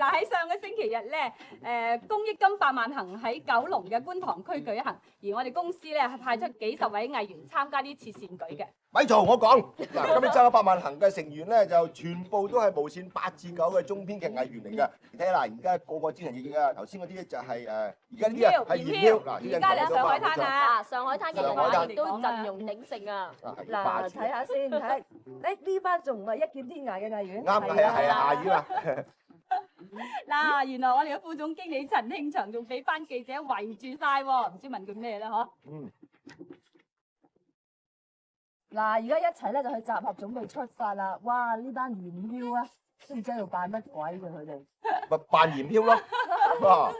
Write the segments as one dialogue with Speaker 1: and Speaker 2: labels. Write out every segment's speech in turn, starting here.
Speaker 1: 嗱喺上個星期日咧，公益金百萬行喺九龍嘅觀塘區舉行，而我哋公司咧係派出幾十位藝員參加啲慈善舉嘅。
Speaker 2: 咪嘈，我講嗱，今日參加百萬行嘅成員咧，就全部都係無線8至9嘅中編劇藝員嚟嘅。你睇下嗱，而家個個專人演嘅，頭先嗰啲咧就係而家呢啲啊係燃漂嗱，
Speaker 1: 而家你上海灘啊，
Speaker 3: 上海灘嘅話亦都陣容鼎盛啊！
Speaker 4: 嗱，睇下先，睇呢班仲唔係一劍天涯嘅藝員？
Speaker 2: 啱，係啊，下演啊！
Speaker 1: 嗱，原來我哋嘅副總經理陳興祥仲俾班記者圍住晒喎，唔知問佢咩咧嗬？
Speaker 4: 嗱，而家一齊咧就去集合準備出發啦！哇，呢班燃漂啊，都唔知喺度扮乜鬼嘅佢哋。
Speaker 2: 咪扮燃漂咯！哇！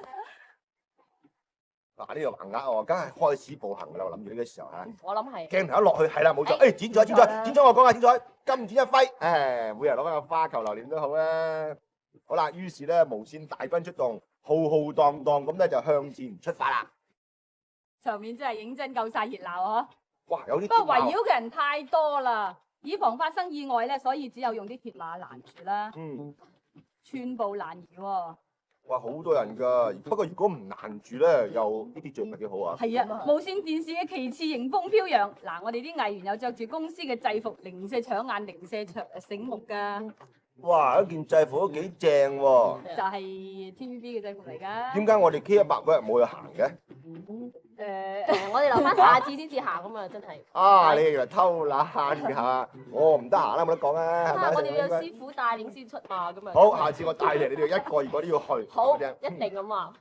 Speaker 2: 嗱，呢個橫額喎，梗係開始步行㗎啦！我諗住呢個時候嚇，
Speaker 3: 我諗係
Speaker 2: 鏡頭一落去係啦，冇錯。誒，剪咗，我講下剪咗，金剪一揮，誒，每人攞翻個花球留念都好啦。好啦，於是咧無線大軍出動，浩浩蕩蕩咁咧就向前出發啦。
Speaker 1: 場面真係認真夠晒熱鬧嗬！
Speaker 2: 哇，有啲
Speaker 1: 不過圍繞嘅人太多啦，以防發生意外咧，所以只有用啲鐵馬攔住啦。寸步難移喎。
Speaker 2: 哇，好多人㗎，不過如果唔攔住咧，又呢啲著咪幾好啊？
Speaker 1: 係啊，無線電視嘅旗幟迎風飄揚。嗱，我哋啲藝員又着住公司嘅制服，零舍搶眼，零舍醒目㗎。
Speaker 2: 哇，一件制服都幾正喎！
Speaker 1: 就係 TVB 嘅制服嚟㗎。
Speaker 2: 點解我哋 K100嗰日冇去行嘅？
Speaker 3: 我哋留翻下次先至行啊嘛，真係。
Speaker 2: 啊，你以為偷懶㗎？我唔得閒啦，冇得講啦，係咪？
Speaker 3: 我哋要有師傅帶領先出馬咁啊。
Speaker 2: 好，下次我帶你哋，你哋一個二個都要去。
Speaker 3: 好，一定咁啊！